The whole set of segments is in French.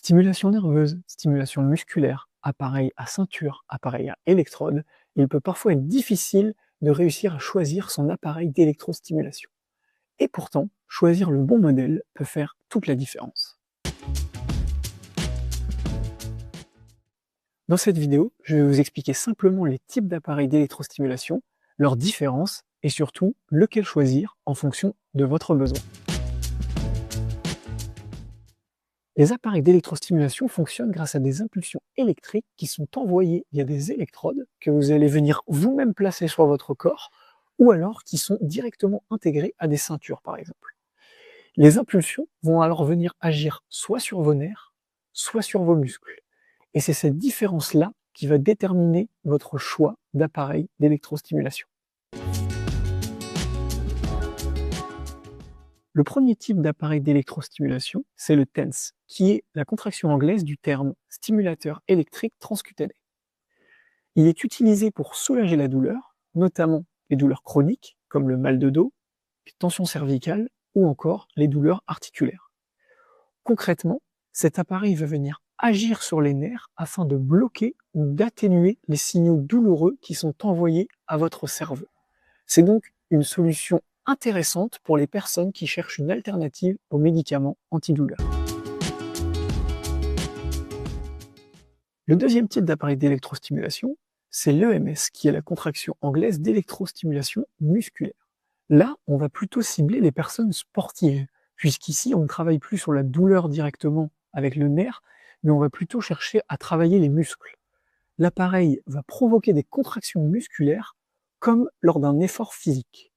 Stimulation nerveuse, stimulation musculaire, appareil à ceinture, appareil à électrode, il peut parfois être difficile de réussir à choisir son appareil d'électrostimulation. Et pourtant, choisir le bon modèle peut faire toute la différence. Dans cette vidéo, je vais vous expliquer simplement les types d'appareils d'électrostimulation, leurs différences et surtout lequel choisir en fonction de votre besoin. Les appareils d'électrostimulation fonctionnent grâce à des impulsions électriques qui sont envoyées via des électrodes que vous allez venir vous-même placer sur votre corps ou alors qui sont directement intégrés à des ceintures par exemple. Les impulsions vont alors venir agir soit sur vos nerfs, soit sur vos muscles. Et c'est cette différence-là qui va déterminer votre choix d'appareil d'électrostimulation. Le premier type d'appareil d'électrostimulation, c'est le TENS, qui est la contraction anglaise du terme stimulateur électrique transcutané. Il est utilisé pour soulager la douleur, notamment les douleurs chroniques, comme le mal de dos, les tensions cervicales ou encore les douleurs articulaires. Concrètement, cet appareil va venir agir sur les nerfs afin de bloquer ou d'atténuer les signaux douloureux qui sont envoyés à votre cerveau. C'est donc une solution intéressante pour les personnes qui cherchent une alternative aux médicaments antidouleurs. Le deuxième type d'appareil d'électrostimulation, c'est l'EMS, qui est la contraction anglaise d'électrostimulation musculaire. Là, on va plutôt cibler les personnes sportives, puisqu'ici, on ne travaille plus sur la douleur directement avec le nerf, mais on va plutôt chercher à travailler les muscles. L'appareil va provoquer des contractions musculaires comme lors d'un effort physique.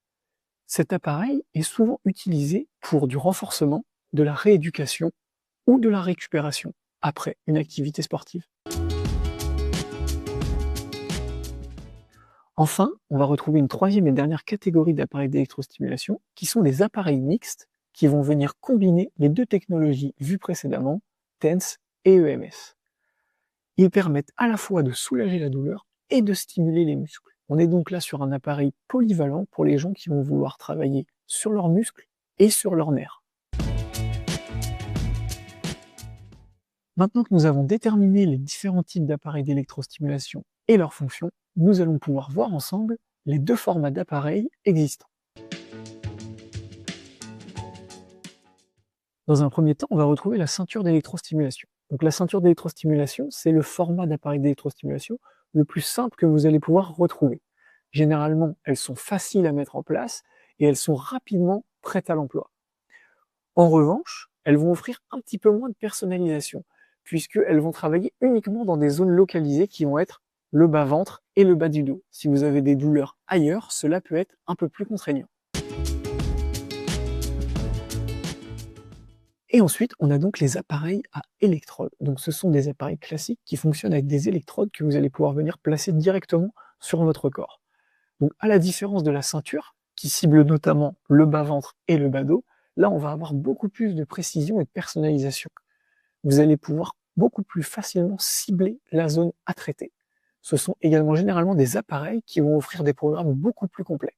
Cet appareil est souvent utilisé pour du renforcement, de la rééducation ou de la récupération après une activité sportive. Enfin, on va retrouver une troisième et dernière catégorie d'appareils d'électrostimulation qui sont des appareils mixtes qui vont venir combiner les deux technologies vues précédemment, TENS et EMS. Ils permettent à la fois de soulager la douleur et de stimuler les muscles. On est donc là sur un appareil polyvalent pour les gens qui vont vouloir travailler sur leurs muscles et sur leurs nerfs. Maintenant que nous avons déterminé les différents types d'appareils d'électrostimulation et leurs fonctions, nous allons pouvoir voir ensemble les deux formats d'appareils existants. Dans un premier temps, on va retrouver la ceinture d'électrostimulation. Donc la ceinture d'électrostimulation, c'est le format d'appareil d'électrostimulation le plus simple que vous allez pouvoir retrouver. Généralement, elles sont faciles à mettre en place et elles sont rapidement prêtes à l'emploi. En revanche, elles vont offrir un petit peu moins de personnalisation, puisqu'elles vont travailler uniquement dans des zones localisées qui vont être le bas-ventre et le bas du dos. Si vous avez des douleurs ailleurs, cela peut être un peu plus contraignant. Et ensuite, on a donc les appareils à électrodes. Donc ce sont des appareils classiques qui fonctionnent avec des électrodes que vous allez pouvoir venir placer directement sur votre corps. Donc à la différence de la ceinture, qui cible notamment le bas-ventre et le bas dos, là on va avoir beaucoup plus de précision et de personnalisation. Vous allez pouvoir beaucoup plus facilement cibler la zone à traiter. Ce sont également généralement des appareils qui vont offrir des programmes beaucoup plus complets.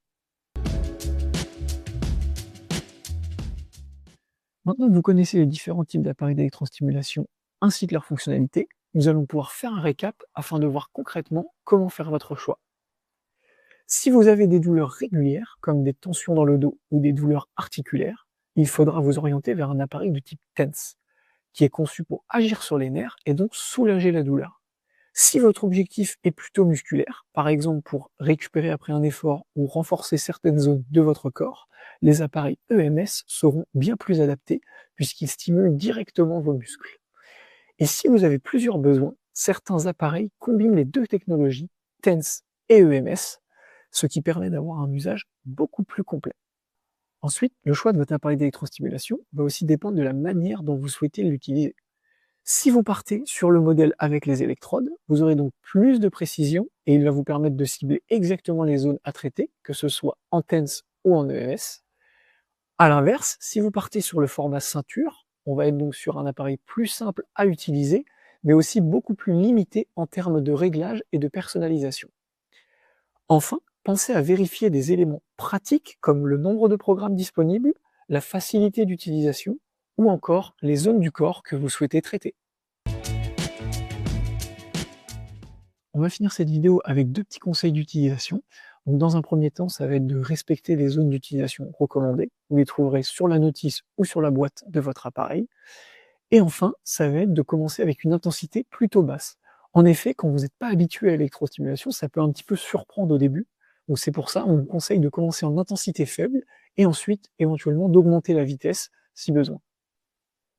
Maintenant que vous connaissez les différents types d'appareils d'électrostimulation ainsi que leurs fonctionnalités, nous allons pouvoir faire un récap afin de voir concrètement comment faire votre choix. Si vous avez des douleurs régulières, comme des tensions dans le dos ou des douleurs articulaires, il faudra vous orienter vers un appareil de type TENS, qui est conçu pour agir sur les nerfs et donc soulager la douleur. Si votre objectif est plutôt musculaire, par exemple pour récupérer après un effort ou renforcer certaines zones de votre corps, les appareils EMS seront bien plus adaptés puisqu'ils stimulent directement vos muscles. Et si vous avez plusieurs besoins, certains appareils combinent les deux technologies, TENS et EMS, ce qui permet d'avoir un usage beaucoup plus complet. Ensuite, le choix de votre appareil d'électrostimulation va aussi dépendre de la manière dont vous souhaitez l'utiliser. Si vous partez sur le modèle avec les électrodes, vous aurez donc plus de précision et il va vous permettre de cibler exactement les zones à traiter, que ce soit en TENS ou en EMS. À l'inverse, si vous partez sur le format ceinture, on va être donc sur un appareil plus simple à utiliser, mais aussi beaucoup plus limité en termes de réglage et de personnalisation. Enfin, pensez à vérifier des éléments pratiques comme le nombre de programmes disponibles, la facilité d'utilisation ou encore les zones du corps que vous souhaitez traiter. On va finir cette vidéo avec 2 petits conseils d'utilisation. Donc dans un premier temps, ça va être de respecter les zones d'utilisation recommandées. Vous les trouverez sur la notice ou sur la boîte de votre appareil. Et enfin, ça va être de commencer avec une intensité plutôt basse. En effet, quand vous n'êtes pas habitué à l'électrostimulation, ça peut un petit peu surprendre au début. Donc c'est pour ça, on vous conseille de commencer en intensité faible et ensuite, éventuellement, d'augmenter la vitesse si besoin.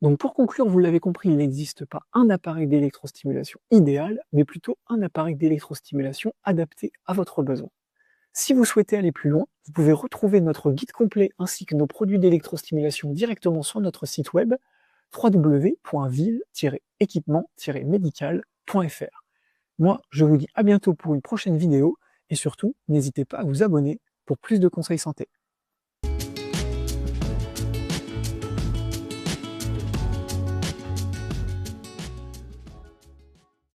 Donc pour conclure, vous l'avez compris, il n'existe pas un appareil d'électrostimulation idéal, mais plutôt un appareil d'électrostimulation adapté à votre besoin. Si vous souhaitez aller plus loin, vous pouvez retrouver notre guide complet ainsi que nos produits d'électrostimulation directement sur notre site web www.ville-équipement-médical.fr. Moi, je vous dis à bientôt pour une prochaine vidéo et surtout, n'hésitez pas à vous abonner pour plus de conseils santé.